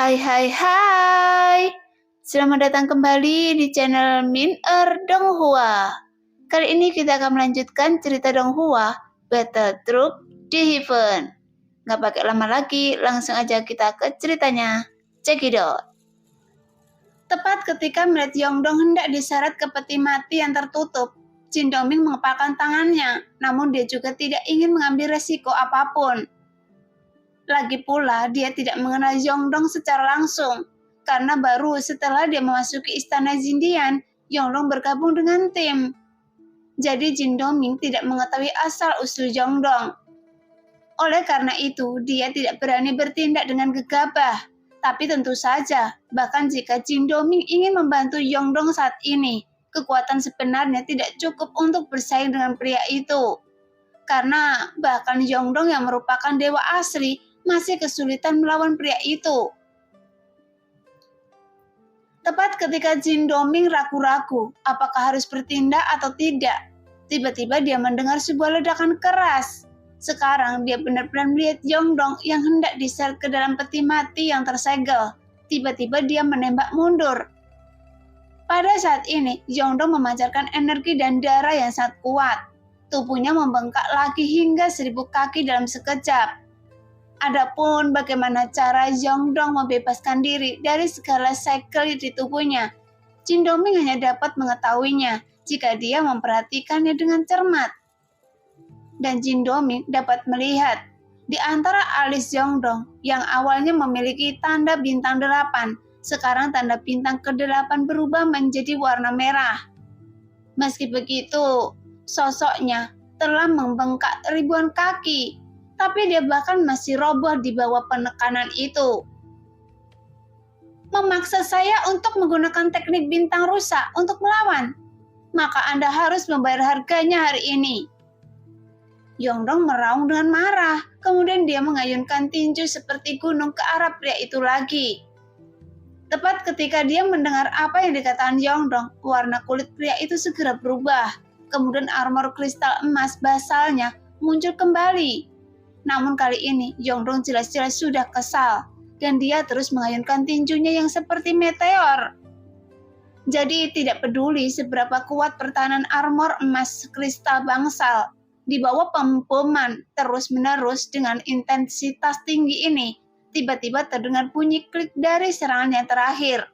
Hai. Selamat datang kembali di channel Min Donghua. Kali ini kita akan melanjutkan cerita Donghua, Battle Troop di Heaven. Nggak pakai lama lagi, langsung aja kita ke ceritanya. Check it out. Tepat ketika melihat Yongdong hendak diseret ke peti mati yang tertutup, Jin Dongming mengepalkan tangannya, namun dia juga tidak ingin mengambil resiko apapun. Lagi pula, dia tidak mengenal Yongdong secara langsung, karena baru setelah dia memasuki istana Jindian, Yongdong bergabung dengan tim. Jadi Jin Dongming tidak mengetahui asal-usul Yongdong. Oleh karena itu, dia tidak berani bertindak dengan gegabah. Tapi tentu saja, bahkan jika Jin Dongming ingin membantu Yongdong saat ini, kekuatan sebenarnya tidak cukup untuk bersaing dengan pria itu. Karena bahkan Yongdong yang merupakan dewa asli masih kesulitan melawan pria itu. Tepat ketika Jin Dongming ragu-ragu apakah harus bertindak atau tidak, tiba-tiba dia mendengar sebuah ledakan keras. Sekarang dia benar-benar melihat Yongdong yang hendak diseret ke dalam peti mati yang tersegel. Tiba-tiba dia menembak mundur. Pada saat ini, Yongdong memancarkan energi dan darah yang sangat kuat. Tubuhnya membengkak lagi hingga 1000 kaki dalam sekejap. Adapun bagaimana cara Yongdong membebaskan diri dari segala segel di tubuhnya, Jin Dongming hanya dapat mengetahuinya jika dia memperhatikannya dengan cermat. Dan Jin Dongming dapat melihat di antara alis Yongdong yang awalnya memiliki tanda bintang 8, sekarang tanda bintang ke-8 berubah menjadi warna merah. Meski begitu, sosoknya telah membengkak ribuan kaki, tapi dia bahkan masih roboh di bawah penekanan itu. Memaksa saya untuk menggunakan teknik bintang rusak untuk melawan, maka Anda harus membayar harganya hari ini. Yongdong meraung dengan marah, kemudian dia mengayunkan tinju seperti gunung ke arah pria itu lagi. Tepat ketika dia mendengar apa yang dikatakan Yongdong, warna kulit pria itu segera berubah. Kemudian armor kristal emas basalnya muncul kembali. Namun kali ini Yongdong jelas-jelas sudah kesal dan dia terus mengayunkan tinjunya yang seperti meteor. Jadi tidak peduli seberapa kuat pertahanan armor emas kristal bangsal, di bawah pemboman terus-menerus dengan intensitas tinggi ini, tiba-tiba terdengar bunyi klik dari serangan yang terakhir.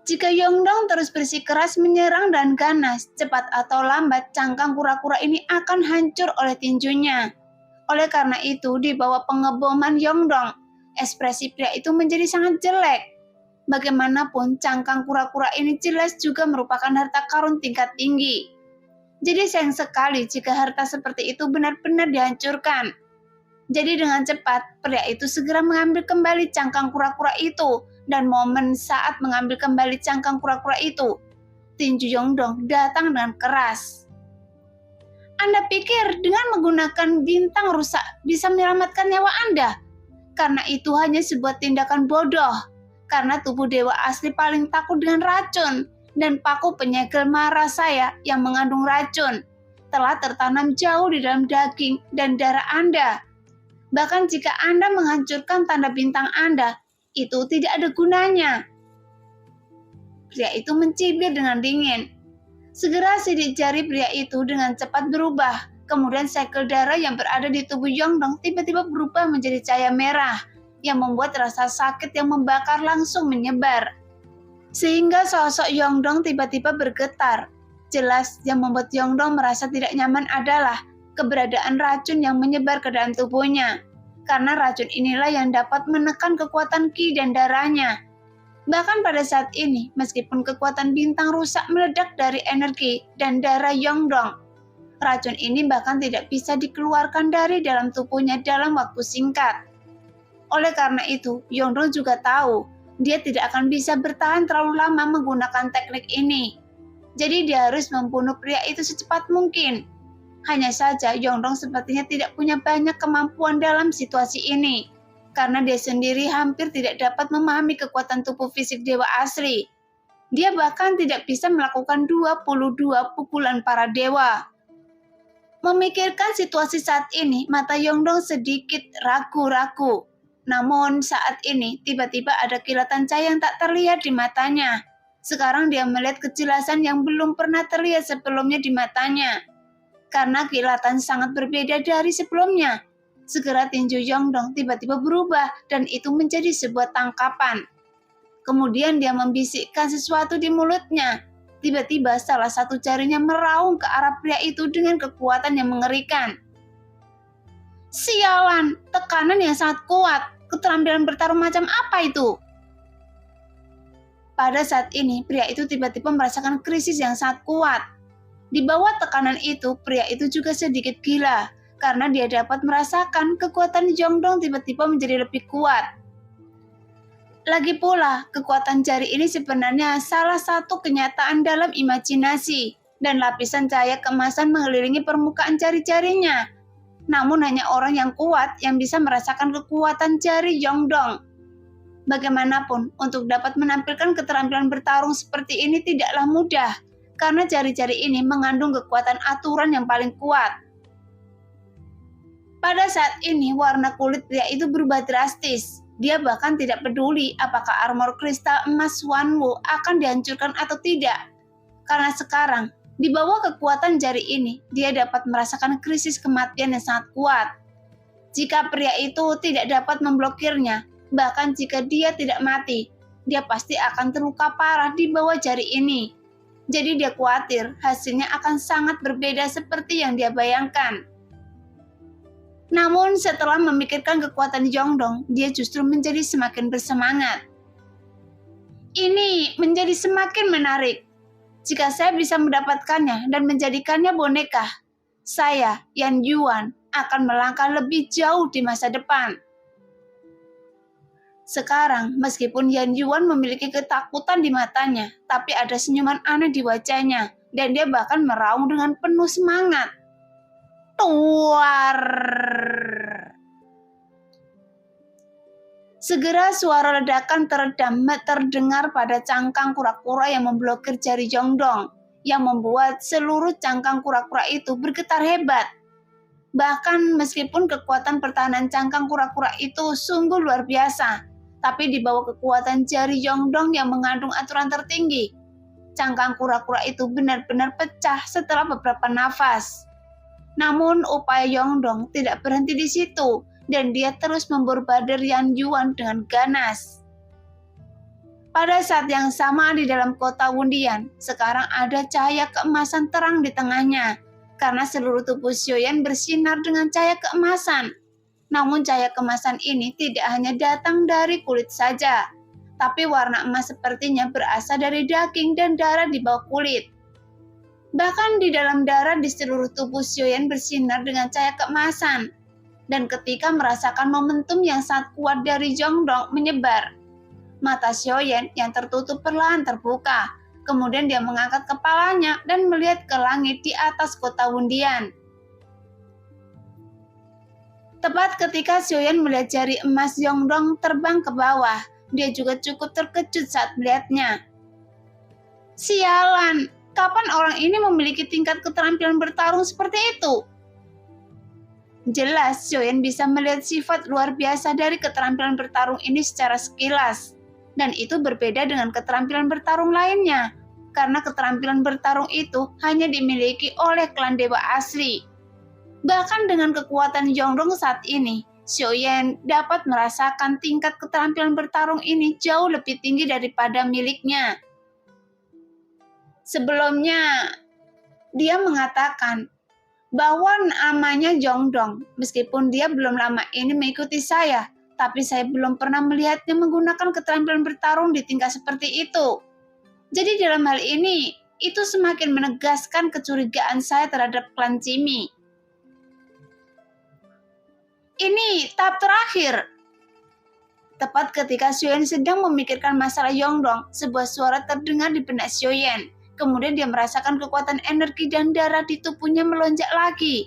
Jika Yongdong terus bersikeras menyerang dan ganas, cepat atau lambat cangkang kura-kura ini akan hancur oleh tinjunya. Oleh karena itu, di bawah pengeboman Yongdong, ekspresi pria itu menjadi sangat jelek. Bagaimanapun, cangkang kura-kura ini jelas juga merupakan harta karun tingkat tinggi. Jadi sayang sekali jika harta seperti itu benar-benar dihancurkan. Jadi dengan cepat, pria itu segera mengambil kembali cangkang kura-kura itu, dan momen saat mengambil kembali cangkang kura-kura itu, tinju Yongdong datang dengan keras. Anda pikir dengan menggunakan bintang rusak bisa menyelamatkan nyawa Anda? Karena itu hanya sebuah tindakan bodoh. Karena tubuh dewa asli paling takut dengan racun. Dan paku penyegel marah saya yang mengandung racun telah tertanam jauh di dalam daging dan darah Anda. Bahkan jika Anda menghancurkan tanda bintang Anda, itu tidak ada gunanya. Pria itu mencibir dengan dingin. Segera sidik jari pria itu dengan cepat berubah. Kemudian segel darah yang berada di tubuh Yongdong tiba-tiba berubah menjadi cahaya merah yang membuat rasa sakit yang membakar langsung menyebar. Sehingga sosok Yongdong tiba-tiba bergetar. Jelas yang membuat Yongdong merasa tidak nyaman adalah keberadaan racun yang menyebar ke dalam tubuhnya. Karena racun inilah yang dapat menekan kekuatan ki dan darahnya. Bahkan pada saat ini, meskipun kekuatan bintang rusak meledak dari energi dan darah Yongdong, racun ini bahkan tidak bisa dikeluarkan dari dalam tubuhnya dalam waktu singkat. Oleh karena itu, Yongdong juga tahu dia tidak akan bisa bertahan terlalu lama menggunakan teknik ini. Jadi dia harus membunuh pria itu secepat mungkin. Hanya saja Yongdong sepertinya tidak punya banyak kemampuan dalam situasi ini. Karena dia sendiri hampir tidak dapat memahami kekuatan tubuh fisik dewa asli. Dia bahkan tidak bisa melakukan 22 pukulan para dewa. Memikirkan situasi saat ini, mata Yongdong sedikit ragu-ragu. Namun saat ini tiba-tiba ada kilatan cahaya yang tak terlihat di matanya. Sekarang dia melihat kejelasan yang belum pernah terlihat sebelumnya di matanya. Karena kilatan sangat berbeda dari sebelumnya. Segera tinju Yongdong tiba-tiba berubah dan itu menjadi sebuah tangkapan. Kemudian dia membisikkan sesuatu di mulutnya. Tiba-tiba salah satu jarinya meraung ke arah pria itu dengan kekuatan yang mengerikan. Sialan, tekanan yang sangat kuat. Keterampilan bertarung macam apa itu? Pada saat ini, pria itu tiba-tiba merasakan krisis yang sangat kuat. Di bawah tekanan itu, pria itu juga sedikit gila. Karena dia dapat merasakan kekuatan Yongdong tiba-tiba menjadi lebih kuat. Lagi pula, kekuatan jari ini sebenarnya salah satu kenyataan dalam imajinasi, dan lapisan cahaya keemasan mengelilingi permukaan jari-jarinya. Namun hanya orang yang kuat yang bisa merasakan kekuatan jari Yongdong. Bagaimanapun, untuk dapat menampilkan keterampilan bertarung seperti ini tidaklah mudah, karena jari-jari ini mengandung kekuatan aturan yang paling kuat. Pada saat ini, warna kulit pria itu berubah drastis. Dia bahkan tidak peduli apakah armor kristal emas Wanwu akan dihancurkan atau tidak. Karena sekarang, di bawah kekuatan jari ini, dia dapat merasakan krisis kematian yang sangat kuat. Jika pria itu tidak dapat memblokirnya, bahkan jika dia tidak mati, dia pasti akan terluka parah di bawah jari ini. Jadi dia khawatir hasilnya akan sangat berbeda seperti yang dia bayangkan. Namun setelah memikirkan kekuatan Yongdong, dia justru menjadi semakin bersemangat. Ini menjadi semakin menarik. Jika saya bisa mendapatkannya dan menjadikannya boneka, saya, Yan Yuan, akan melangkah lebih jauh di masa depan. Sekarang, meskipun Yan Yuan memiliki ketakutan di matanya, tapi ada senyuman aneh di wajahnya, dan dia bahkan meraung dengan penuh semangat. Tuar! Segera suara ledakan terdengar pada cangkang kura-kura yang memblokir jari Yongdong, yang membuat seluruh cangkang kura-kura itu bergetar hebat. Bahkan meskipun kekuatan pertahanan cangkang kura-kura itu sungguh luar biasa, tapi di bawah kekuatan jari Yongdong yang mengandung aturan tertinggi, cangkang kura-kura itu benar-benar pecah setelah beberapa nafas. Namun upaya Yongdong tidak berhenti di situ, dan dia terus memborbader Yan Yuan dengan ganas. Pada saat yang sama di dalam kota Wundian, sekarang ada cahaya keemasan terang di tengahnya, karena seluruh tubuh Xiaoyan bersinar dengan cahaya keemasan. Namun cahaya keemasan ini tidak hanya datang dari kulit saja, tapi warna emas sepertinya berasal dari daging dan darah di bawah kulit. Bahkan di dalam darah di seluruh tubuh Xiaoyan bersinar dengan cahaya keemasan. Dan ketika merasakan momentum yang sangat kuat dari Yongdong menyebar, mata Xiaoyan yang tertutup perlahan terbuka. Kemudian dia mengangkat kepalanya dan melihat ke langit di atas kota Wundian. Tepat ketika Xiaoyan melihat jari emas Yongdong terbang ke bawah, dia juga cukup terkejut saat melihatnya. Sialan! Kapan orang ini memiliki tingkat keterampilan bertarung seperti itu? Jelas, Xiaoyan bisa melihat sifat luar biasa dari keterampilan bertarung ini secara sekilas. Dan itu berbeda dengan keterampilan bertarung lainnya. Karena keterampilan bertarung itu hanya dimiliki oleh klan dewa asli. Bahkan dengan kekuatan Yongdong saat ini, Xiaoyan dapat merasakan tingkat keterampilan bertarung ini jauh lebih tinggi daripada miliknya. Sebelumnya, dia mengatakan bahwa namanya Yongdong, meskipun dia belum lama ini mengikuti saya, tapi saya belum pernah melihatnya menggunakan keterampilan bertarung di tingkat seperti itu. Jadi dalam hal ini, itu semakin menegaskan kecurigaan saya terhadap klan Jimmy. Ini tahap terakhir. Tepat ketika Xiaoyan sedang memikirkan masalah Yongdong, sebuah suara terdengar di benak Xiaoyan. Kemudian dia merasakan kekuatan energi dan darah di tubuhnya melonjak lagi.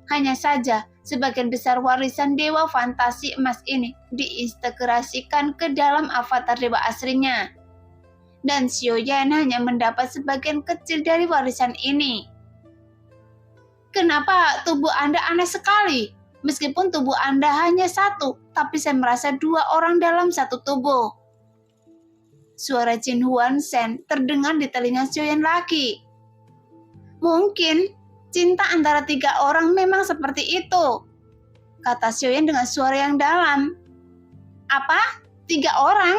Hanya saja, sebagian besar warisan dewa fantasi emas ini diintegrasikan ke dalam avatar dewa aslinya. Dan Xiaoyan hanya mendapat sebagian kecil dari warisan ini. Kenapa tubuh Anda aneh sekali? Meskipun tubuh Anda hanya satu, tapi saya merasa dua orang dalam satu tubuh. Suara Jin Huan Shen terdengar di telinga Xiaoyan lagi. Mungkin cinta antara tiga orang memang seperti itu, kata Xiaoyan dengan suara yang dalam. Apa? 3 orang?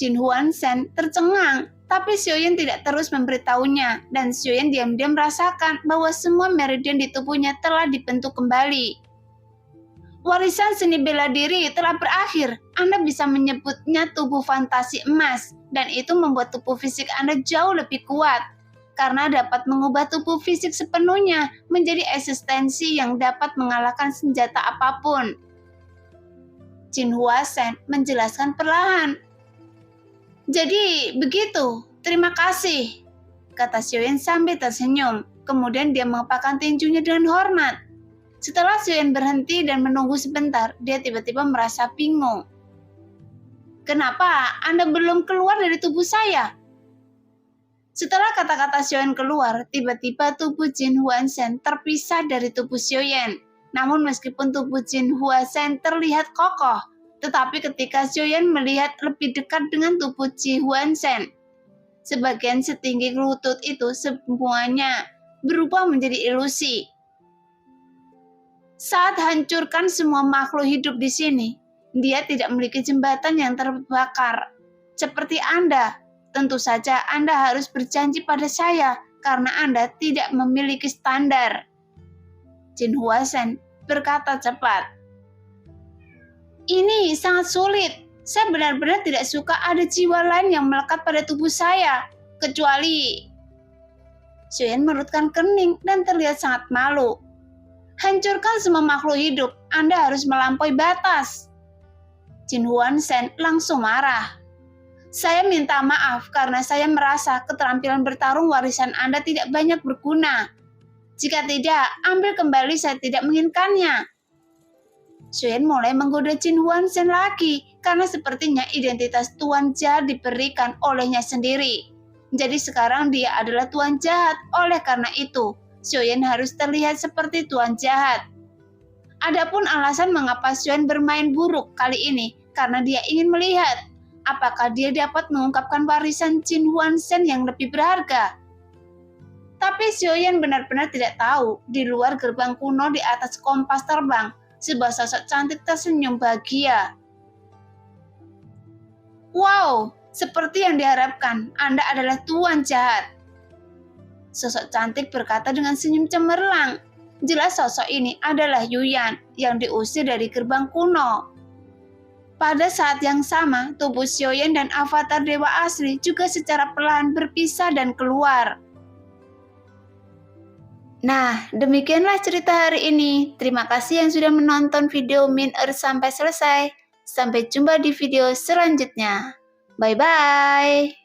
Jin Huan Shen tercengang, tapi Xiaoyan tidak terus memberitahunya, dan Xiaoyan diam-diam merasakan bahwa semua meridian di tubuhnya telah dibentuk kembali. Warisan seni bela diri telah berakhir. Anda bisa menyebutnya tubuh fantasi emas, dan itu membuat tubuh fisik Anda jauh lebih kuat, karena dapat mengubah tubuh fisik sepenuhnya menjadi eksistensi yang dapat mengalahkan senjata apapun. Jin Huan Shen menjelaskan perlahan. Jadi begitu, terima kasih, kata Xiaoyan sambil tersenyum. Kemudian dia mengepakkan tinjunya dengan hormat. Setelah Xiaoyan berhenti dan menunggu sebentar, dia tiba-tiba merasa bingung. Kenapa Anda belum keluar dari tubuh saya? Setelah kata-kata Xiaoyan keluar, tiba-tiba tubuh Jin Huan Shen terpisah dari tubuh Xiaoyan. Namun meskipun tubuh Jin Huan Shen terlihat kokoh, tetapi ketika Xiaoyan melihat lebih dekat dengan tubuh Jin Huan Shen, sebagian setinggi lutut itu semuanya berubah menjadi ilusi. Saat hancurkan semua makhluk hidup di sini, dia tidak memiliki jembatan yang terbakar. Seperti Anda, tentu saja Anda harus berjanji pada saya karena Anda tidak memiliki standar. Jin Huan Shen berkata cepat. Ini sangat sulit. Saya benar-benar tidak suka ada jiwa lain yang melekat pada tubuh saya, kecuali... Xiaoyan merutkan kening dan terlihat sangat malu. Hancurkan semua makhluk hidup, Anda harus melampaui batas. Jin Huan Shen langsung marah. Saya minta maaf karena saya merasa keterampilan bertarung warisan Anda tidak banyak berguna. Jika tidak, ambil kembali, saya tidak menginginkannya. Xiaoyan mulai menggoda Jin Huan Shen lagi karena sepertinya identitas tuan jahat diberikan olehnya sendiri. Jadi sekarang dia adalah tuan jahat, oleh karena itu Xiaoyan harus terlihat seperti tuan jahat. Adapun alasan mengapa Xiaoyan bermain buruk kali ini karena dia ingin melihat apakah dia dapat mengungkapkan warisan Jin Huan Shen yang lebih berharga. Tapi Xiaoyan benar-benar tidak tahu, di luar gerbang kuno di atas kompas terbang, sebuah sosok cantik tersenyum bahagia. Wow, seperti yang diharapkan, Anda adalah tuan jahat. Sosok cantik berkata dengan senyum cemerlang. Jelas sosok ini adalah Yuyan yang diusir dari gerbang kuno. Pada saat yang sama, tubuh Xiaoyan dan avatar dewa asli juga secara perlahan berpisah dan keluar. Nah, demikianlah cerita hari ini. Terima kasih yang sudah menonton video Min Earth sampai selesai. Sampai jumpa di video selanjutnya. Bye-bye.